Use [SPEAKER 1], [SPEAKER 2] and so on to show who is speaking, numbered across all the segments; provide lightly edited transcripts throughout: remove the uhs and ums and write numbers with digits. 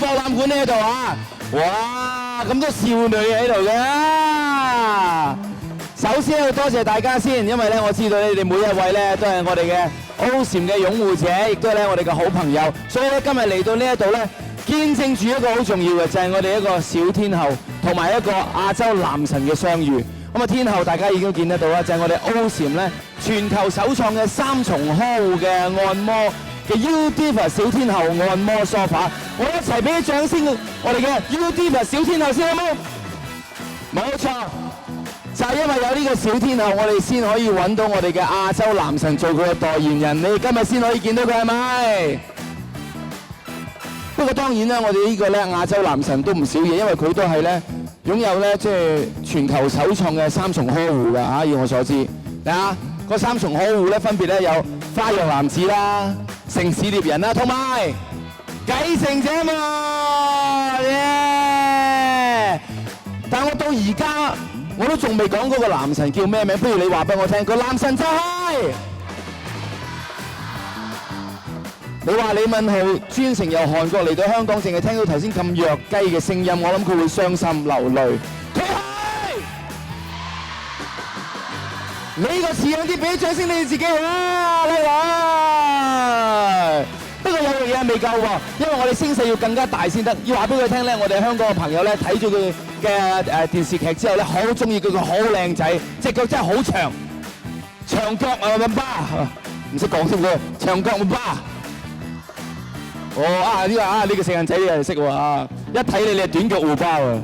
[SPEAKER 1] 博覽館呢度啊！哇，咁多少女喺度嘅。首先要多謝大家先，因為咧我知道你哋每一位咧都係我哋嘅 Osim 嘅擁護者，亦都係咧我哋嘅好朋友，所以咧今日嚟到呢一度咧，見證住一個好重要嘅，就係我哋一個小天后同埋一個亞洲男神嘅相遇。咁啊，天后大家已經見得到啦，就係我哋 Osim 咧全球首創嘅3重呵護嘅按摩嘅 U-Diva 小天后按摩梳化，我一齊俾啲掌聲，我哋嘅 U-Diva 小天后先好冇？冇錯，就係因為有呢個小天后，我哋先可以揾到我哋嘅亞洲男神做佢嘅代言人，你今日先可以見到佢係咪？不過當然啦，我哋呢個咧亞洲男神都唔少嘢，因為佢都係咧擁有咧即係全球首創嘅3重呵護㗎嚇，以我所知。睇下嗰3重呵護咧，分別咧有花樣男子啦、城市獵人啦，同埋繼承者嘛，耶！但我到而家我都仲未講嗰個男神叫咩名，不如你話俾我聽，個男神就係。你話李敏浩專程由韓國嚟到香港，淨係聽到頭先咁弱雞嘅聲音，我諗佢會傷心流淚。佢係呢個似樣啲，俾啲掌聲你哋自己啦，呢位。不過有樣嘢未夠喎，因為我哋聲勢要更加大先得，要話俾佢聽咧，我哋香港嘅朋友咧睇咗佢嘅電視劇之後咧，好中意佢，佢好靚仔，隻腳真係好長，長腳巴，唔識講添佢，長腳巴。哦呢個四眼仔你又識喎啊！一睇你係短腳護巴喎，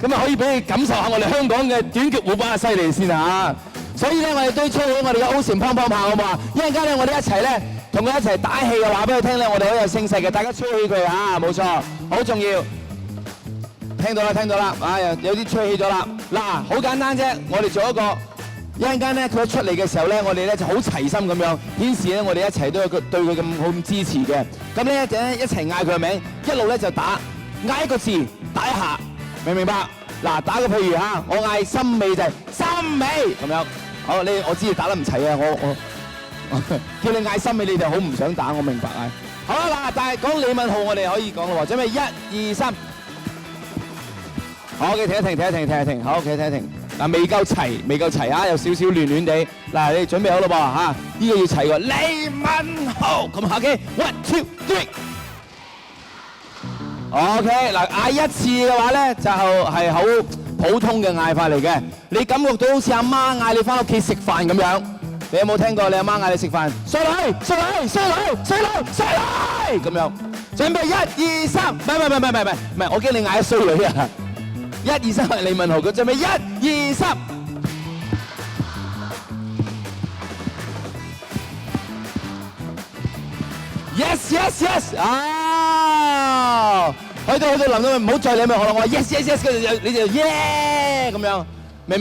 [SPEAKER 1] 咁啊可以俾你感受下我哋香港嘅短腳護巴嘅犀利先啊！所以咧，我哋都吹起我哋嘅 Osim 砰砰炮好嘛！一陣間咧，我哋一齊咧同佢一齊打氣嘅話俾佢聽咧，我哋好有聲勢嘅，大家吹起佢啊！冇錯，好重要。聽到啦，啊有啲吹起咗啦。嗱，好簡單啫，我哋做一個。一陣間咧，佢一出嚟嘅時候咧，我哋咧就好齊心咁樣顯示咧，我哋一齊都有對佢咁好咁支持嘅。咁咧一齊嗌佢嘅名，一路咧就打，嗌一個字打一下，明唔明白？嗱，打個譬如嚇，我嗌森美就係森美咁樣。好，我知你打得唔齊啊，我叫你嗌森美，你哋好唔想打，我明白啊。好啦，嗱，但係講李敏浩，我哋可以講咯喎，準備1、2、3。好嘅，停一停，好嘅，停一停。嗱，未夠齊啊，有少少亂亂地。嗱，你哋準備好啦噃嚇，呢個要齊喎。李敏浩，咁下機 ，1、2、3。OK， 嗱，嗌一次嘅話咧，就係好普通嘅嗌法嚟嘅。你感覺到好似阿媽嗌你翻屋企食飯咁樣。你有冇聽過你阿媽嗌你食飯？衰女咁樣。準備1、2、3，唔係，我驚你嗌衰女啊！1、2、3係李敏浩，佢準備1、2、3。Yes！ 啊！去到臨到唔好再李敏浩啦，我話 yes， 跟住你就 yeah 咁樣，明？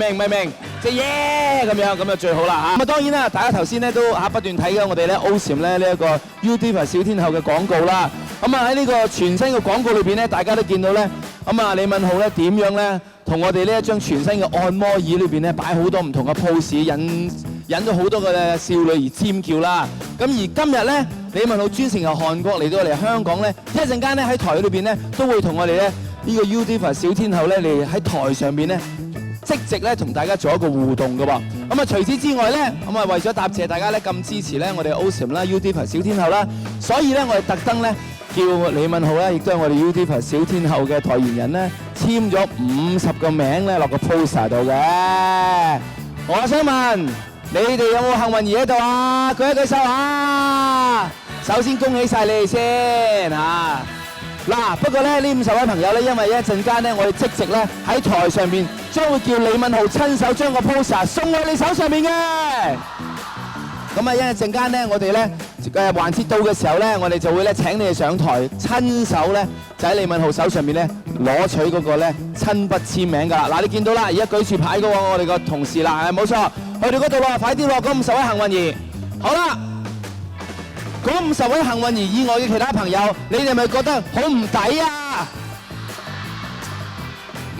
[SPEAKER 1] 即係 yeah 咁就最好啦嚇。咁啊當然啦，大家頭先咧都不斷睇緊我哋咧 Osim 咧呢一個 U-Diva 小天后嘅廣告啦。咁啊喺呢個全新嘅廣告裏邊咧，大家都見到咧，咁啊李敏浩咧點樣咧同我哋呢一張全新嘅按摩椅裏邊咧擺好多唔同嘅 pose， 引到好多嘅少女而尖叫啦。咁而今日咧，李敏浩專程由韓國嚟到嚟香港咧，一陣間咧喺台裏邊咧都會同我哋咧呢個 U-Diva 小天后咧嚟喺台上邊咧即席咧同大家做一個互動嘅喎。咁啊除此之外咧，咁啊為咗答謝大家咧咁支持咧我哋 Osim 啦 U-Diva 小天后啦，所以咧我哋特登咧叫李敏浩咧，亦都係我哋 U-Diva 小天后嘅代言人咧，簽咗50個名咧落個 poster 度嘅。我想問你哋有冇幸運兒喺度啊？舉一舉手啊！首先恭喜晒你哋先嚇。嗱，不過咧呢50位朋友咧，因為一陣間咧我哋即席咧喺台上面將會叫李敏浩親手將個 poster 送去你手上面嘅。咁啊，一陣間咧，我哋咧環節到嘅時候咧，我哋就會咧請你哋上台，親手咧就喺李敏浩手上面咧攞取嗰個咧親筆簽名㗎啦。嗱，你見到啦，而家舉住牌嘅喎，我哋個同事啦，係冇錯，去到嗰度喎，快啲喎，嗰50位幸運兒。好啦，嗰50位幸運兒以外嘅其他朋友，你哋咪覺得好唔抵啊？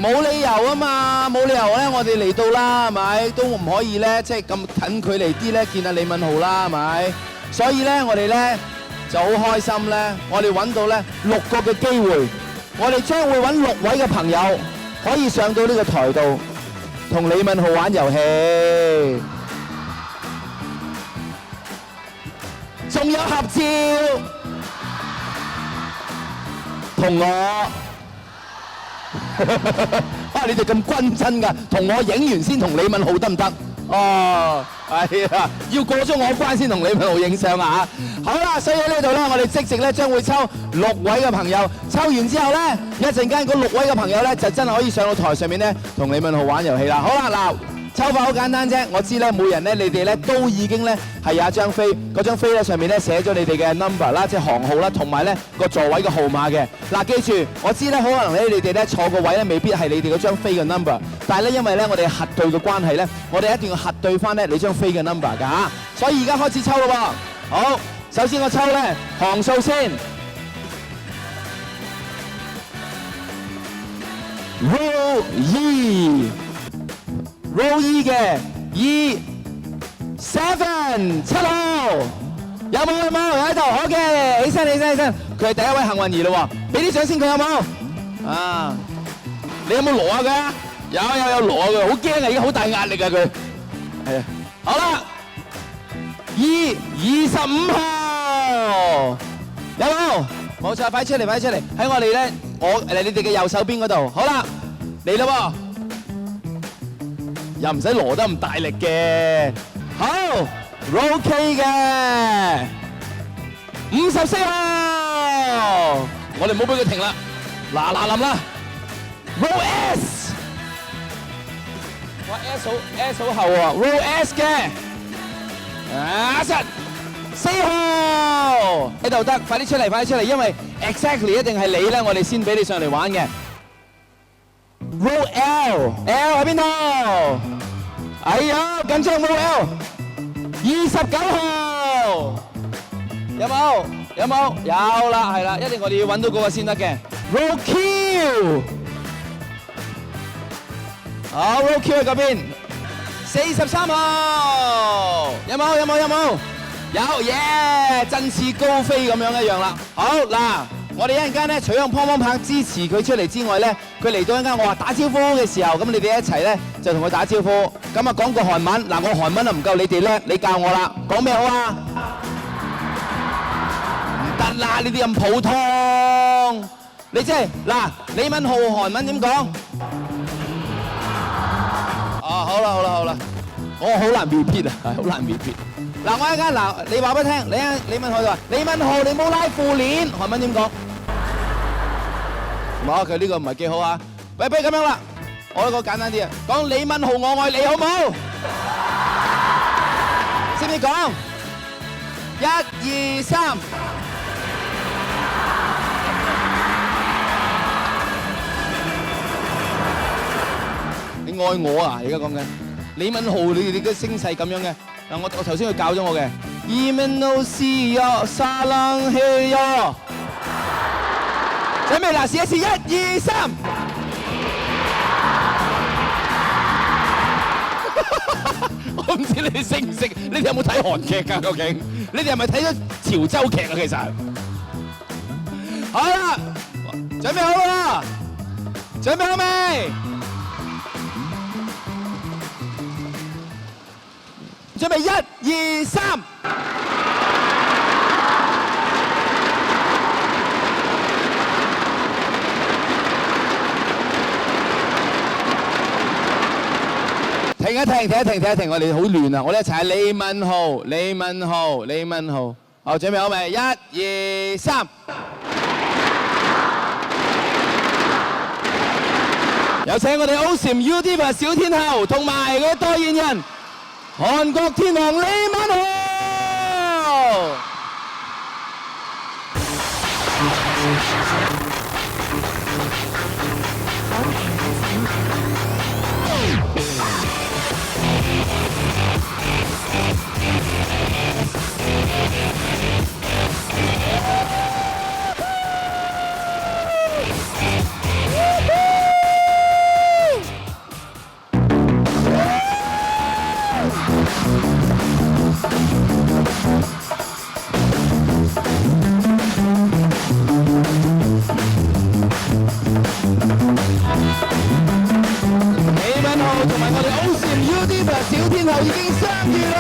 [SPEAKER 1] 冇理由啊嘛，冇理由咧，我哋嚟到啦，係咪？都唔可以咧，即係咁近距離啲咧見下李敏浩啦，係咪？所以咧，我哋咧就好開心咧，我哋揾到咧6個嘅機會，我哋將會揾6位嘅朋友可以上到呢個台度，同李敏浩玩遊戲，仲有合照，同我。啊！你哋咁均真㗎，同我影完先同李敏浩得唔得？哦，係啊，要過咗我關先同李敏浩影相啊！好啦，所以喺呢度咧，我哋即席咧將會抽6位嘅朋友，抽完之後咧，一陣間嗰6位嘅朋友咧就真係可以上到台上面咧同李敏浩玩遊戲啦。好啦，嗱。抽法好簡單啫，我知咧，每人咧，你哋咧都已經咧係有一張飛，嗰張飛咧上面咧寫咗你哋嘅 number 啦，即係行號啦，同埋咧個座位嘅號碼嘅。嗱，記住，我知咧，可能咧你哋咧坐個位咧未必係你哋嗰張飛嘅 number， 但係咧因為咧我哋核對嘅關係咧，我哋一定要核對翻咧你張飛嘅 number 㗎嚇。所以而家開始抽咯喎。好，首先我抽咧行數先。Roll E。Roll E 嘅7 號，有冇？有喺度，好嘅，起身，佢係第一位幸運兒咯喎，俾啲掌聲佢有冇？啊，你有冇攞下佢啊？有攞佢，好驚啊！而家好大壓力啊佢。係啊，好啦，25號，有冇？冇錯，快出嚟，喺我哋咧，你哋嘅右手邊嗰度，好啦，嚟啦喎。又唔使攞得咁大力嘅，好 ，roll K 嘅54號，我哋唔好俾佢停啦，嗱冧啦 ，roll S， 哇 S 好後喎 ，roll S 嘅4號喺度得，快啲出嚟，因為 exactly 一定係你咧，我哋先俾你上嚟玩嘅。Roll L 喺邊度？哎呀，緊張 Roll L 29號，有冇？有啦，係啦，一定我哋要揾到嗰個先得嘅。Roll Q， 好 ，Roll Q 喺嗰邊，43號，有冇？有，耶！振翅高飛咁樣一樣啦。好嗱。我哋一陣間咧，除咗用砰砰棒支持佢出嚟之外咧，佢嚟到一陣間我話打招呼嘅時候，咁你哋一齊咧就同佢打招呼。咁啊講個韓文，嗱我韓文啊唔夠你哋叻，你教我啦，講咩好啊？唔得啦，呢啲咁普通，你即係嗱李敏浩韓文點講？哦，好啦，我好難 repeat 啊，好難 repeat。嗱我一陣間嗱，你話俾我聽，李敏浩就話李敏浩你冇拉褲鏈，韓文點講？冇，佢呢個唔係幾好啊！喂，不如咁樣啦，我呢個簡單啲啊，講李敏浩我愛你好冇？識唔識講？1、2、3，你愛我啊！而家講緊李敏浩，你嘅聲勢咁樣嘅嗱，我頭先佢教咗我嘅。이민호씨여사랑해요準備嗱，試一試，1、2、3。我唔知你哋識唔識？你哋有冇睇韓劇㗎？究竟你哋係咪睇咗潮州劇啊？其實好啦，準備好啦，準備好未？準備1、2、3。停一停，我哋好亂啊！我哋一齊係李敏浩。好，準備好未？1、2、3。有請我哋 Awesome YouTuber 小天后同埋佢代言人韓國天王李敏浩。同埋我哋 Ocean Udiva 小天后已經相遇啦！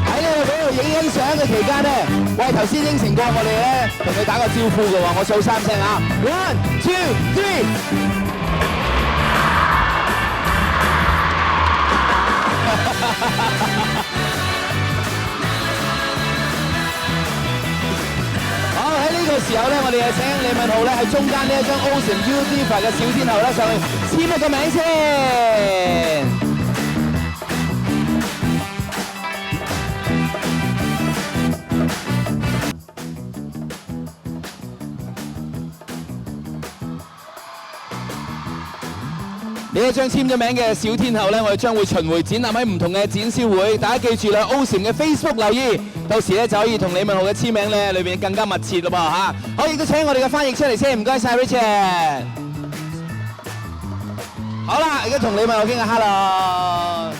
[SPEAKER 1] 喺呢度俾度影緊相嘅期間咧，喂頭先應承過我哋咧同佢打個招呼嘅喎，我數3聲啊 ，1、2、3。好喺呢個時候咧，我哋就請李敏浩咧喺中間呢一張 Ocean Udiva 嘅小天后咧上去簽一個名先。呢一張簽咗名嘅小天后咧，我哋將會巡迴展覽喺唔同嘅展銷會，大家記住啦 ，Ocean 嘅 Facebook 留意，到時咧就可以同李敏浩嘅簽名咧裏邊更加密切咯噃嚇。好，亦都請我哋嘅翻譯出嚟先，唔該晒 Richard。好啦，而家同李敏浩傾下 hello。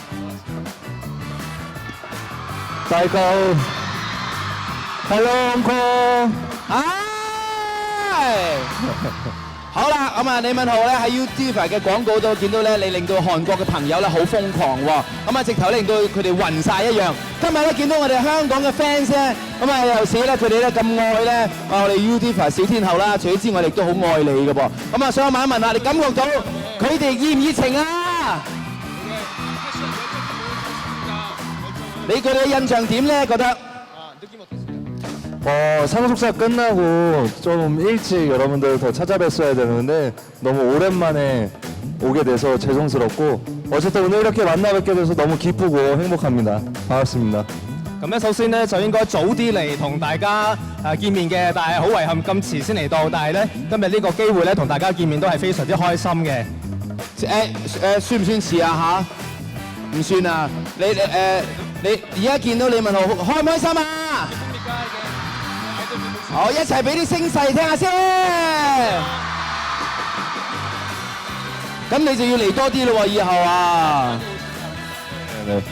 [SPEAKER 2] 大哥 ，Hello Uncle，
[SPEAKER 1] 好啦，咁啊，李敏浩咧喺 Udiva 嘅廣告度見到咧，你令到韓國嘅朋友咧好瘋狂喎，咁啊直頭令到佢哋暈晒一樣。今日咧見到我哋香港嘅 fans 咧，咁啊有時咧佢哋咧咁愛咧我哋 Udiva 小天后啦，除此之外亦都好愛你嘅噃。咁啊，想問一問下，你感覺到佢哋熱唔熱情啊？你對你嘅印象點咧？覺得？
[SPEAKER 2] 상속사 끝나고 좀 일찍 여러분들 더 찾아뵀어야 되는데 너무 오랜만에 오게 돼서 죄송스럽고 어쨌든 오늘 이렇게 만나 뵙게 돼서 너무 기쁘고 행복합니다. 반갑습니다.
[SPEAKER 3] 咁咧，首先咧就應該早啲嚟同大家見面嘅，但係好遺憾咁遲先嚟到。但係咧今日呢個機會咧同大家見面都係非常之開心嘅。
[SPEAKER 1] 算唔算遲啊嚇？唔算啊！你而家見到李敏浩開唔開心啊？好，一齊俾啲聲勢聽下先。咁你就要嚟多啲咯喎，以後啊。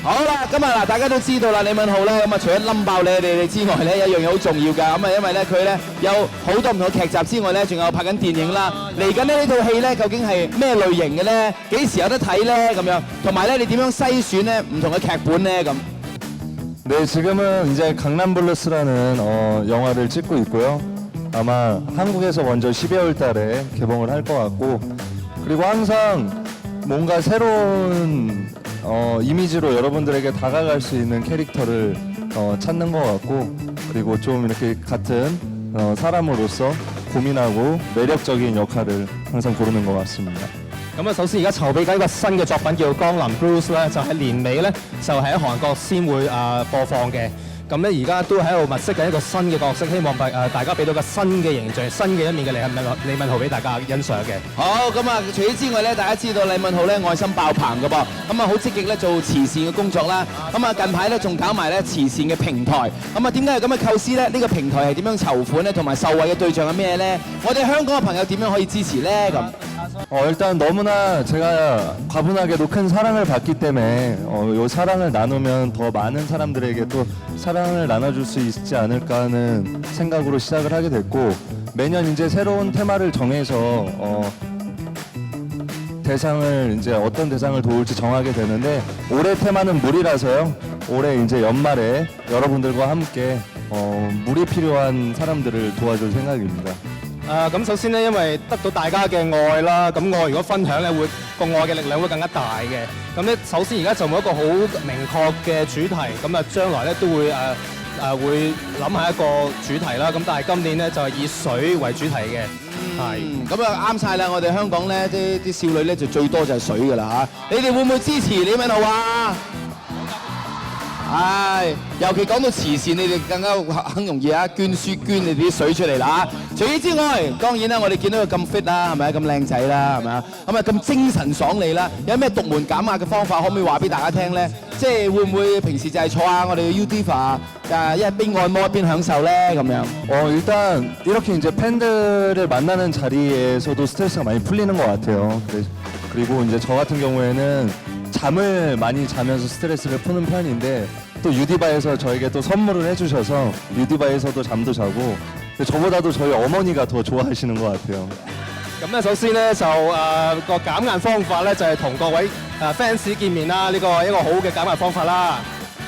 [SPEAKER 1] 好啦，今日嗱大家都知道啦，李敏浩咧咁啊，除咗冧爆你哋之外咧，一樣嘢好重要㗎。咁啊，因為咧佢咧有好多唔同嘅劇集之外咧，仲有拍緊電影啦。嚟緊呢套戲咧，究竟係咩類型嘅咧？幾時有得睇咧？咁樣，同埋咧你點樣篩選咧唔同嘅劇本咧？咁。
[SPEAKER 2] 네, 지금은 이제 강남블루스라는 영화를 찍고 있고요. 아마 한국에서 먼저 12월 달에 개봉을 할 것 같고 그리고 항상 뭔가 새로운 이미지로 여러분들에게 다가갈 수 있는 캐릭터를 찾는 것 같고 그리고 좀 이렇게 같은 사람으로서 고민하고 매력적인 역할을 항상 고르는 것 같습니다.
[SPEAKER 3] 咁啊，首先而家籌備緊一個新嘅作品叫《江南 Blues》咧，就喺年尾咧就喺韓國先會播放嘅。咁咧而家都喺度物色緊一個新嘅角色，希望大家俾到個新嘅形象、新嘅一面嘅李敏浩俾大家欣賞嘅。好，咁啊，除此之外咧，大家知道李敏浩咧愛心爆棚嘅噃，咁啊好積極咧做慈善嘅工作啦。咁啊近排咧仲搞埋咧慈善嘅平台。咁啊點解有咁嘅構思咧？呢個平台係點樣籌款咧？同埋受惠嘅對象係咩咧？我哋香港嘅朋友點樣可以支持咧？咁？
[SPEAKER 2] 일단 너무나 제가 과분하게도 큰 사랑을 받기 때문에 이 사랑을 나누면 더 많은 사람들에게 또 사랑을 나눠줄 수 있지 않을까 하는 생각으로 시작을 하게 됐고 매년 이제 새로운 테마를 정해서 대상을 이제 어떤 대상을 도울지 정하게 되는데 올해 테마는 물이라서요. 올해 이제 연말에 여러분들과 함께 물이 필요한 사람들을 도와줄 생각입니다.
[SPEAKER 3] 咁首先咧，因為得到大家嘅愛啦，咁我如果分享咧，會個愛嘅力量會更加大嘅。咁咧，首先而家就冇一個好明確嘅主題，咁啊將來咧都會會諗下一個主題啦。咁但係今年咧就係以水為主題嘅，係。咁啊啱晒啦！我哋香港咧啲少女咧就最多就係水㗎啦嚇。你哋會唔會支持李敏浩啊？ 係，尤其講到慈善，你哋更加很容易啊，捐書捐你哋啲水出嚟啦。除此之外，當然啦，我哋見到佢咁 fit 啦，係咪咁靚仔啦，係咪啊？咁啊咁精神爽利啦，有咩獨門減壓嘅方法可唔可以話俾大家聽咧？即係會唔會平時就係坐下我哋嘅 Udiva一邊按摩一邊享受咧咁樣？
[SPEAKER 2] 일단 이렇게 이제 팬들을 만나는 자리에서도 스트레스가 많이 풀리는 것 같아요. 그리고 이제 저 같은 경우에는 잠을 많이 자면서 스트레스를 푸는 편인데 또 유디바에서 저에게 또 선물을 해주셔서 유디바에서도 잠도 자고 저보다도 저희 어머니가 더 좋아하시는 것 같아요.
[SPEAKER 3] 咁咧首先咧就個減壓方法咧就係同各位fans 見面啦，呢個一個好嘅減壓方法啦。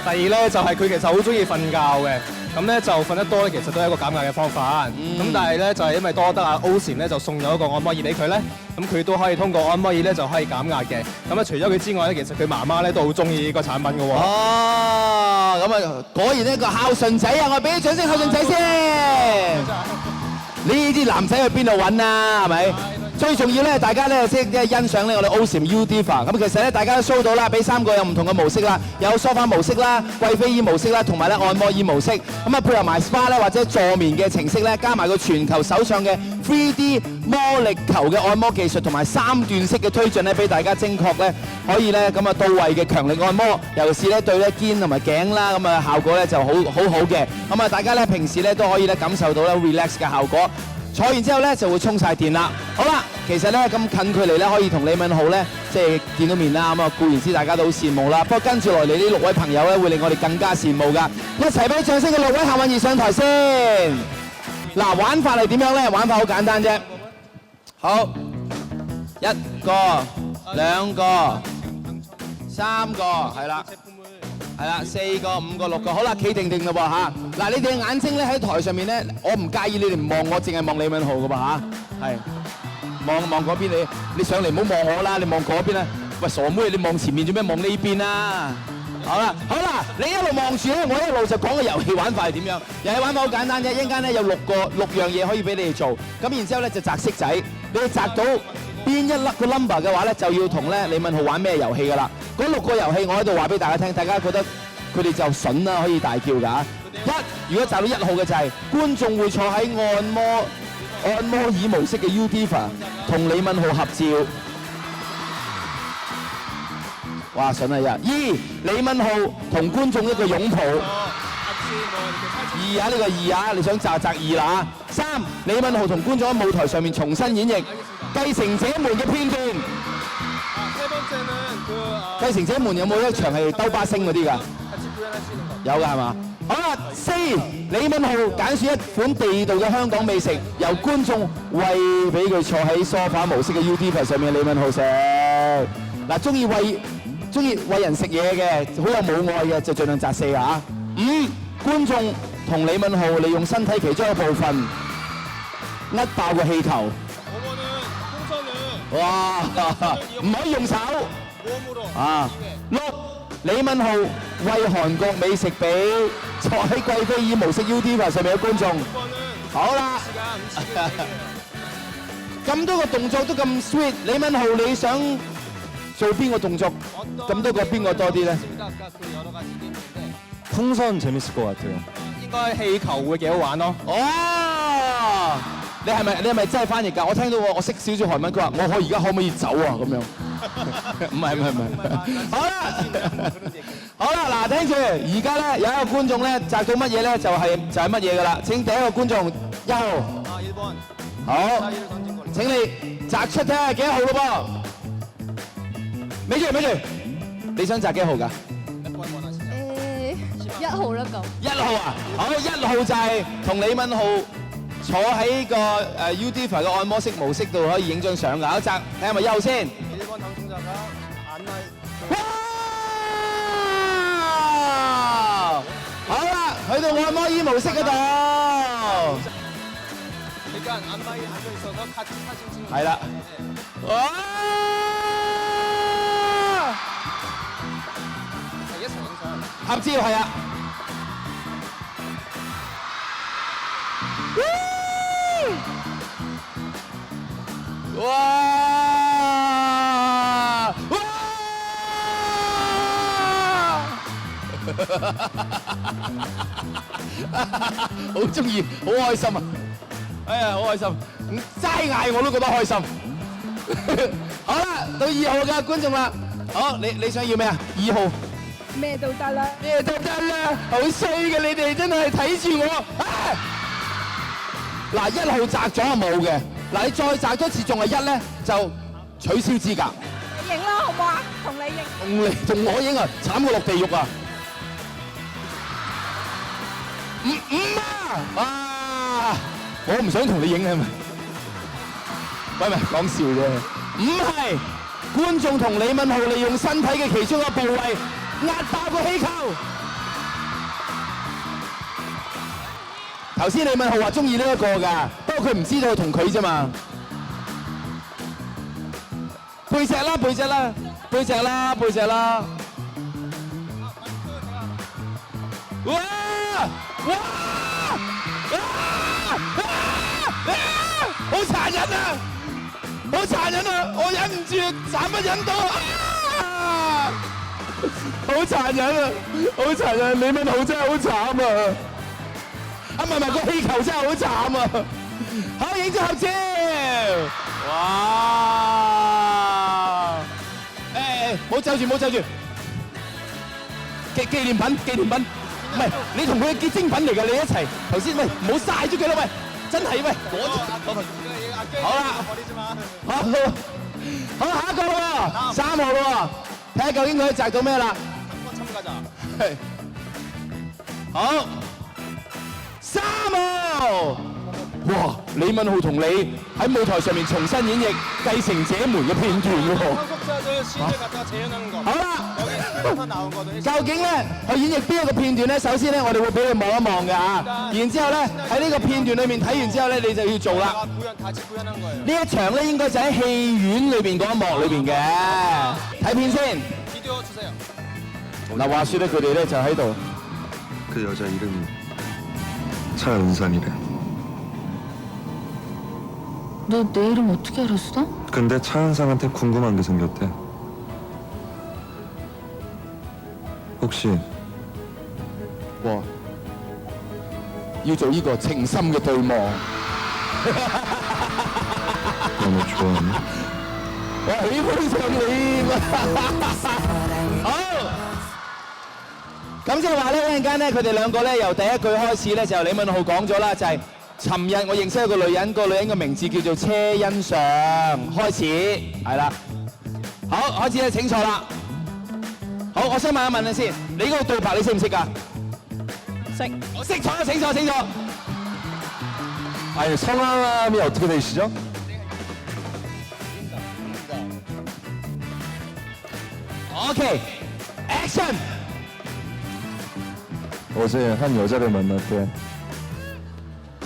[SPEAKER 3] 第二咧就係佢其實好中意瞓覺嘅，咁咧就瞓得多咧其實都係一個減壓嘅方法。咁但係咧就係因為多得阿 Ocean 咧就送咗一個按摩椅俾佢咧，咁佢都可以通過按摩椅咧就可以減壓嘅。咁啊除咗佢之外咧，其實佢媽媽咧都好中意呢個產品嘅喎。
[SPEAKER 1] 哦，咁啊果然一個孝順仔啊！我俾啲掌聲孝順仔先。呢啲男仔去邊度揾啊？係咪？最重要咧，大家咧即係欣賞咧我哋 Ocean U Diva。咁其實咧，大家都 show 到啦，俾3個有唔同嘅模式啦，有梳化模式啦、貴妃椅模式啦，同埋咧按摩椅模式。咁啊配合埋 SPA 咧或者助眠嘅程式咧，加埋個全球首創嘅 3D 魔力球嘅按摩技術，同埋3段式嘅推進咧，俾大家精確咧可以咧咁啊到位嘅強力按摩，尤其是咧對咧肩同埋頸啦，咁啊效果咧就好嘅。咁啊大家咧平時咧都可以咧感受到咧 relax 嘅效果。坐完之後咧就會充晒電啦。好啦，其實咧咁近距離咧可以同李敏浩咧即係見到面啦。咁啊固然之大家都好羨慕啦。不過跟住落嚟呢6位朋友咧會令我哋更加羨慕㗎。一齊俾掌聲嘅6位幸運兒上台先。嗱，玩法係點樣咧？玩法好簡單啫。好，1個、2個、3個，係啦。係啦，4個、5個、6個，好啦，企定定嘞噃嚇。嗱，你哋嘅眼睛咧喺台上面咧，我唔介意你哋唔望我，淨係望李敏浩嘅噃嚇。係，望嗰邊你上嚟唔好望我啦，你望嗰邊啦。喂，傻妹，你望前面做咩？望呢邊啊？好啦，你一路望住咧，我一路就講個遊戲玩法係點樣。遊戲玩法好簡單啫，一陣間咧有6樣嘢可以俾你哋做。咁然之後咧就擲色仔，你哋擲到邊一粒個 number 嘅話咧，就要同咧李敏浩玩咩遊戲㗎啦。嗰6個遊戲我喺度話俾大家聽，大家覺得佢哋就筍啦，可以大叫㗎。如果擲到1號嘅就係觀眾會坐喺按摩椅模式嘅 U Diva 同李敏浩合照。哇，筍啊！2，李敏浩同觀眾一個擁抱。2啊，呢個2啊，你想擲2啦嚇。3，李敏浩同觀眾喺舞台上面重新演繹《繼承者們》嘅片段。繼承者們有冇一場係兜巴星嗰啲㗎？有㗎係嘛？好啦，4，李敏浩揀選一款地道嘅香港美食，由觀眾餵俾佢坐喺梳化模式嘅 U Diva 上面嘅李敏浩食。嗱，中意餵人食嘢嘅，好有母愛嘅，就盡量擲4啊。5，觀眾同李敏浩利用身體其中一個部分甩爆個氣球。哇！唔可以用手。啊！6，李敏浩餵韓國美食俾坐喺貴妃椅模式 U Diva 上面嘅觀眾。好啦，咁多個動作都咁 sweet，李敏浩你想做邊個動作？咁多個邊個多啲咧？
[SPEAKER 2] 풍선 재밌을 것 같아요.
[SPEAKER 3] 應該氣球會幾好玩咯。
[SPEAKER 1] 哦！你係咪真係翻譯㗎？我聽到我識少少韓文，佢話我而家可唔可以走啊？咁樣。唔係。好啦，嗱，聽住，而家咧有一個觀眾咧擲到乜嘢咧，就係乜嘢㗎啦。請第一個觀眾1號。好，請你擲出睇下幾多號咯噃。咪住，你想擲幾號㗎
[SPEAKER 4] ？1號啦咁。
[SPEAKER 1] 1號啊，好，1號就係同李敏浩坐喺個U Diva 嘅按摩式模式度可以影張相㗎。一擲睇下咪1號先。哇！好啦，去到按摩椅模式嗰度。係啦。哇！合照係啊。哇！好中意，好開心啊！哎呀，好開心，齋嗌我都覺得開心。好啦，到2號嘅觀眾啦。好，你想要咩啊？2號。
[SPEAKER 4] 咩都得啦。
[SPEAKER 1] 咩都得啦，好衰嘅你哋真係睇住我。嗱，1號擲咗係冇嘅。嗱，你再擲多次仲係1咧，就取消資格。
[SPEAKER 4] 你影啦，好唔好啊？同你影。
[SPEAKER 1] 同我影啊，慘過落地獄啊！5啊！啊！我唔想同你影係咪？喂，講笑啫，唔係觀眾同李敏浩利用身體嘅其中一個部位壓爆個氣球。頭先李敏浩話中意呢一個㗎，不過佢唔知道同佢啫嘛。背脊啦，背脊啦，背脊啦，背脊啦。哇！哇！好殘忍啊！好殘忍啊！我忍唔住，慘不忍睹啊！好殘忍啊！好殘忍！李敏浩真係好慘啊！啊唔係個氣球真係好慘啊！好，影張合照。哇！冇走住，冇走住。紀念品，紀念品。唔係，你同佢嘅結晶品嚟㗎，你一齊。頭先喂，唔好嘥咗佢啦喂，真係喂，好啦，好，下一個喎，3號喎，睇下究竟佢摘到咩啦。係，好，3號，哇！李敏浩同你喺舞台上面重新演繹繼承者們嘅片段喎。好啦，究竟咧去演繹邊一個片段咧？首先咧，我哋會俾你望一望㗎嚇，然之後咧喺呢個片段裏面睇完之後咧，你就要做啦。呢一場咧應該就喺戲院裏邊嗰一幕裏邊嘅，睇片先。嗱，話説咧，佢哋咧就喺度。
[SPEAKER 5] 그 여자 이름이 차은상이래.
[SPEAKER 6] 너 내 이름 어떻게 알았어?
[SPEAKER 5] 근데 차은상한테 궁금한 게 생겼대. 혹시
[SPEAKER 1] 哇！要做呢個情深嘅對望。
[SPEAKER 5] 너무 좋아하니?
[SPEAKER 1] 我喜歡上你好，咁即係話咧，一陣間咧，佢哋兩個咧由第一句開始咧，就李敏浩講咗啦，就係尋日我認識一個女人，個女人嘅名字叫做車欣尚，開始係啦。好，開始咧請坐啦。好，我想問一問你先，你嗰個對白你識唔識㗎？識。我識坐，請坐，請坐。
[SPEAKER 2] 아니 성함이 어떻게 되시죠?
[SPEAKER 1] OK, 액션.
[SPEAKER 2] 어제 한 여자를 만났대.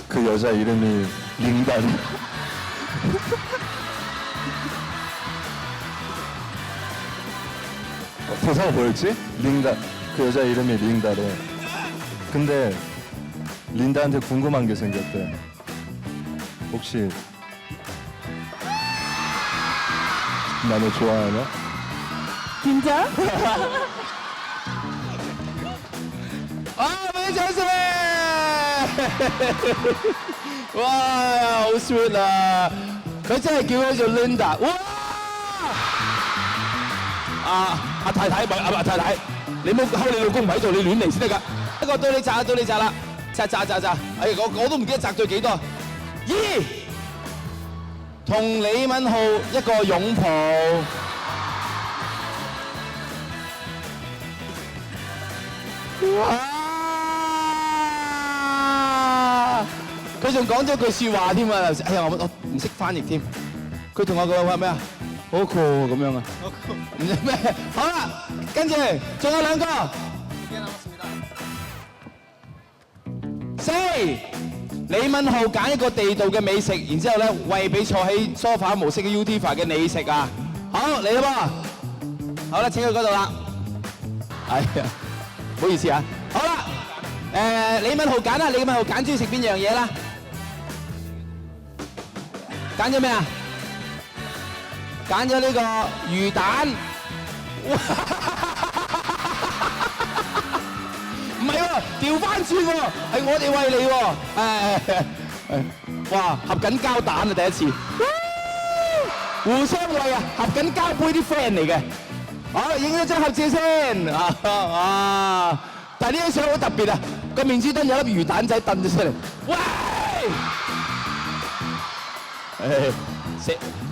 [SPEAKER 2] 그 여자 이름이 링단. 대사가 뭐였지? 링다. 그 여자 이름이 링다래. 근데 린다한테 궁금한 게 생겼대. 혹시 나를 좋아하냐?
[SPEAKER 4] 진짜?
[SPEAKER 1] 아, 많이 잘했어요! 와,好 sweet 啊！佢真係叫佢做 Linda， 哇！阿太太，唔係阿太太，你冇睺你老公唔喺度，你亂嚟先得㗎。一個到你擲，到你擲啦，擲，哎，我都唔記得擲對幾多。2，同李敏浩一個擁抱。 哇！佢仲講咗句説話添啊！哎呀，我唔識翻譯添。佢同我講話咩啊？好酷咁樣啊！唔知咩？好啦，跟住仲有兩個。4，李敏浩揀一個地道嘅美食，然之後咧餵俾坐喺梳化模式嘅 YouTuber 嘅你食啊！好嚟啦噃！好啦，請去嗰度啦。哎呀！ 唔好意思啊，好啦，李敏浩揀啦，李敏浩揀中意食邊樣嘢啦？揀咗咩啊？揀咗呢個魚蛋。唔係喎，調翻轉喎，係我哋餵你喎。哇，合緊膠蛋啊，第一次。互相餵啊，合緊膠杯啲 friend 嚟嘅。 好，影咗張合照先啊！但係呢張相好特別啊，個面珠墩有粒魚蛋仔燉咗出嚟。喂！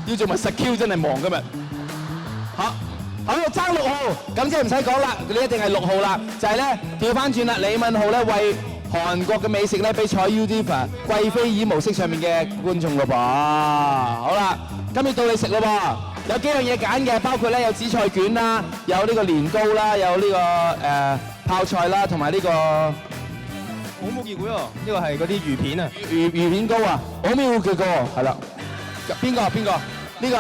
[SPEAKER 1] 要做埋實 Q 真係忙今日。好，爭6號，咁即係唔使講啦，你一定係6號啦。就係咧調翻轉啦，李敏浩咧為韓國嘅美食咧，比賽 YouTuber 貴妃椅模式上面嘅觀眾咯噃。好啦，今日到你食咯噃，有幾樣嘢揀嘅，包括咧有紫菜卷啦，有呢個年糕啦，有呢、個泡菜啦，同埋呢個
[SPEAKER 3] 好冇見過喎，呢個係嗰啲魚片啊。
[SPEAKER 1] 魚片糕啊，好妙嘅個係啦。邊個？呢個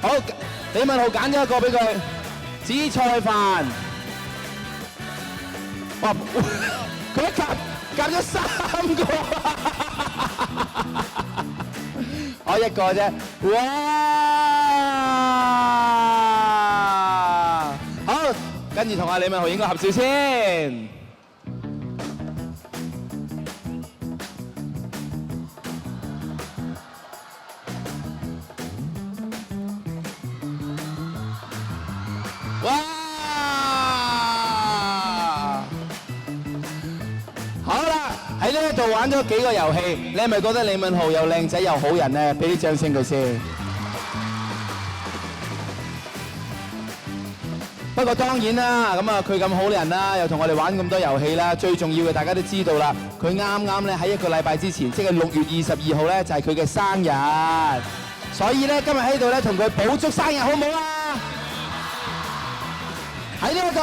[SPEAKER 1] 好，李文豪揀咗一個俾佢，紫菜飯。哇！佢一夾咗3個，我一個啫。哇！好，跟住同阿李文豪影個合照先。哇！好啦，喺呢一度玩咗幾個遊戲，你係咪覺得李敏浩又靚仔又好人咧？俾啲掌聲佢先。不過當然啦，咁啊佢咁好人啦，又同我哋玩咁多遊戲啦，最重要嘅大家都知道啦，佢啱啱咧喺1個禮拜之前，即係6月22號咧就係佢嘅生日，所以咧今日喺度咧同佢補祝生日好唔好啊？喺呢一度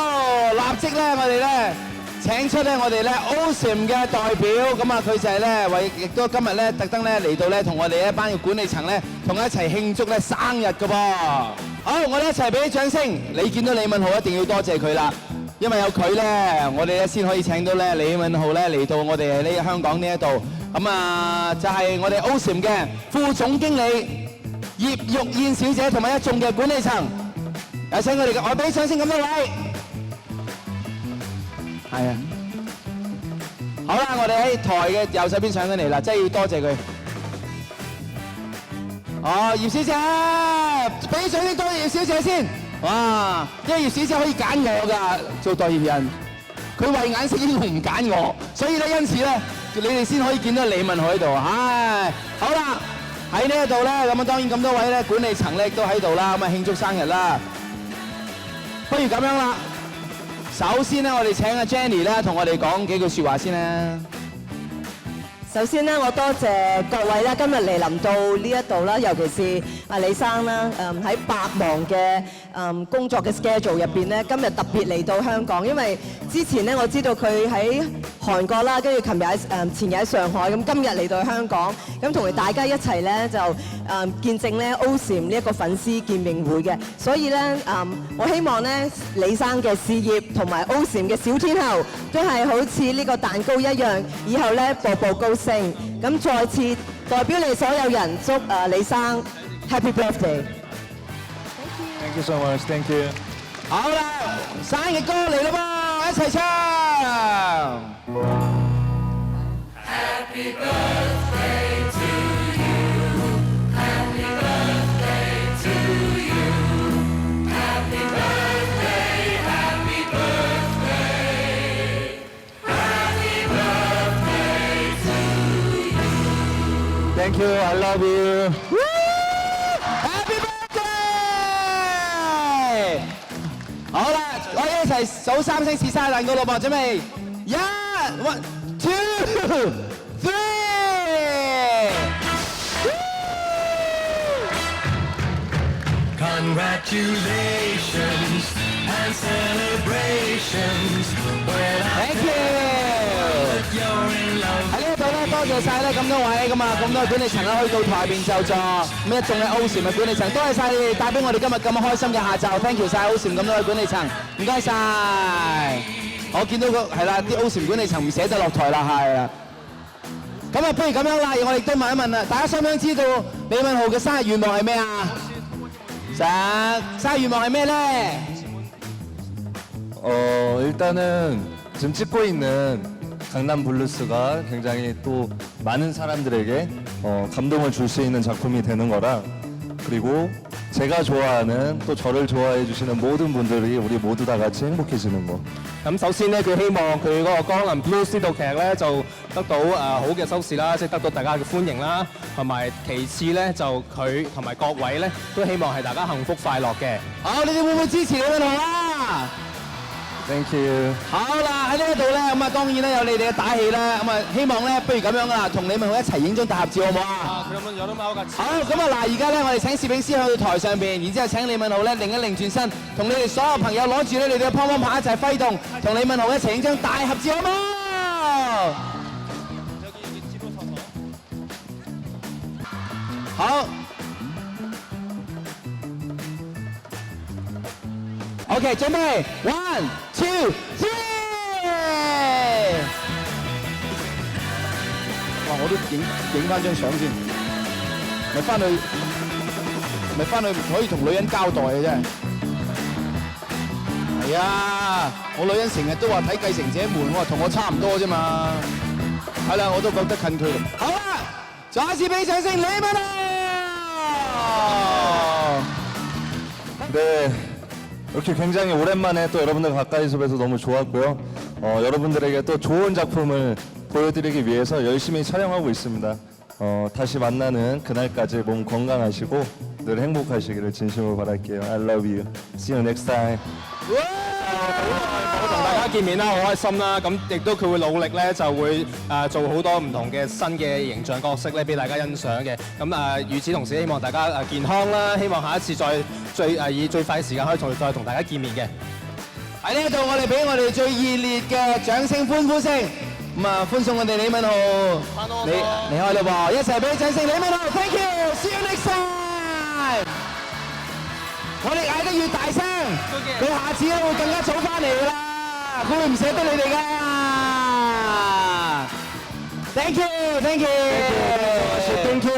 [SPEAKER 1] 立即咧，我哋咧請出咧我哋咧 Awesome 嘅代表，咁啊佢就係咧亦都今日咧特登咧嚟到咧同我哋一班嘅管理層咧同佢一齊慶祝咧生日㗎噃。好，我哋一齊俾啲掌聲。你見到李敏浩一定要多謝佢啦，因為有佢咧，我哋咧先可以請到咧李敏浩咧嚟到我哋呢香港呢一度。咁啊就係我哋 Awesome 嘅副總經理葉玉燕小姐同埋一眾嘅管理層。有請我哋嘅，我俾掌聲咁多位。係啊，好啦，我哋喺台嘅右手邊上緊嚟啦，真係要多謝佢。哦，葉小姐，俾掌聲多謝葉小姐先。哇，因為葉小姐可以揀我㗎，做代言人，佢慧眼識英雄唔揀我，所以咧因此咧，你哋先可以見到李敏浩喺度。唉，好啦，喺呢一度咧，咁啊當然咁多位咧管理層咧亦都喺度啦，咁啊慶祝生日啦。不如咁樣啦，首先咧，我哋請阿 Jenny 咧同我哋講幾句説話先啦。
[SPEAKER 4] 首先咧，我多謝各位啦，今日嚟臨到呢一度啦，尤其是阿李生啦，喺百忙嘅工作嘅 schedule 入邊咧，今日特別嚟到香港，因為之前咧我知道佢喺韓國啦，跟住前日喺上海，咁今日嚟到香港，咁同大家一齊咧就見證咧 Awesome 呢一個粉絲見面會嘅，所以咧我希望咧李生嘅事業同埋 Awesome 嘅小天后都係好似呢個蛋糕一樣，以後咧步步高升。咁再次代表你所有人祝李生 Happy Birthday。Thank
[SPEAKER 2] you so much. Thank you.
[SPEAKER 1] 好啦，生日歌嚟啦噃，一齊唱。Happy birthday to you. Happy birthday to you. Happy birthday, happy birthday. Happy birthday to you.
[SPEAKER 2] Thank you. I love you.
[SPEAKER 1] Happy birthday！ 好啦，我哋一齊數3聲試生日蛋糕咯噃，準備1、2、3。
[SPEAKER 7] Congratulations and celebrations.
[SPEAKER 1] Thank you。喺呢一度咧，多謝晒咧咁多位咁啊，咁多管理層啦，可以到台邊就座，咁一眾嘅 Awesome 嘅管理層，多謝晒你哋帶俾我哋今日咁開心嘅下晝 ，thank you 晒 Awesome 咁多位管理層，唔該晒。我見到個係啦，啲 Awesome 管理層唔捨得落台啦，係啦。咁啊，不如咁樣啦，我哋都問一問啦，大家想唔想知道李敏浩嘅生日願望係咩啊？生日願望係咩咧？
[SPEAKER 2] 일단은 지금 찍고 있는 강남 블루스가 굉장히 또 많은 사람들에게 감동을 줄 수 있는 작품이 되는 거라 그리고 제가 좋아하는 또 저를 좋아해 주시는 모든 분들이 우리 모두 다 같이 행복해지는 거.
[SPEAKER 3] 咁首先咧，佢希望佢嗰個《江南 Blues》呢套劇咧就得到好嘅收視啦，即係得到大家嘅歡迎啦，同埋其次咧就佢同埋各位咧都希望係大家幸福快樂嘅。
[SPEAKER 1] 好，你哋會唔會支持李敏浩啊？
[SPEAKER 2] Thank you。
[SPEAKER 1] 好啦，喺呢一度咧，咁啊當然咧有你哋嘅打氣啦，咁啊希望咧不如咁樣啦，同李敏浩一齊影張大合照好唔好啊？好，咁啊嗱，而家咧我哋請攝影師去到台上邊，然之後請李敏浩咧擰轉身，同你哋所有朋友攞住咧你哋嘅乒乓拍一齊揮動，同李敏浩一齊影張大合照好唔好？好。OK， 準備 ，1、2、3。哇！我都影翻張相先，咪翻去可以同女人交代嘅啫。係啊，我女人成日都話睇繼承者們，我話同我差唔多啫嘛。係啦，我都覺得近距離。好啦，再一次俾掌聲，李敏浩。
[SPEAKER 2] 네, 이렇게 굉장히 오랜만에 또 여러분들 가까이서 뵈서 너무 좋았고요. 여러분들에게 또 좋은 작품을 보여드리기 위해서 열심히 촬영하고 있습니다. 다시 만나는 그날까지 몸 건강하시고 늘 행복하시기를 진심으로 바랄게요. I love you. See you next time.
[SPEAKER 3] 同大家見面啦，好開心啦！咁亦都佢會努力咧，就會做好多唔同嘅新嘅形象角色咧，俾大家欣賞嘅。咁與此同時，希望大家健康啦，希望下一次以最快嘅時間可以再同大家見面嘅。
[SPEAKER 1] 喺呢一度，我哋俾我哋最熱烈嘅掌聲歡呼聲，咁啊歡送我哋李敏浩離開啦喎！一齊俾掌聲李敏浩 ，Thank you，See you next time。我哋嗌得越大聲，佢下次咧會更加早翻嚟㗎啦，佢會唔捨得你哋㗎。Thank you，Thank you，Thank you。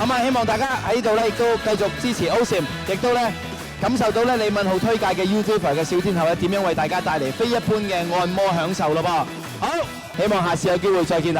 [SPEAKER 1] 咁啊，希望大家喺呢度咧，亦都繼續支持 Osim， 亦都咧感受到咧李敏浩推介嘅 YouTuber 嘅小天后咧點樣為大家帶嚟非一般嘅按摩享受咯噃。好，希望下次有機會再見大家。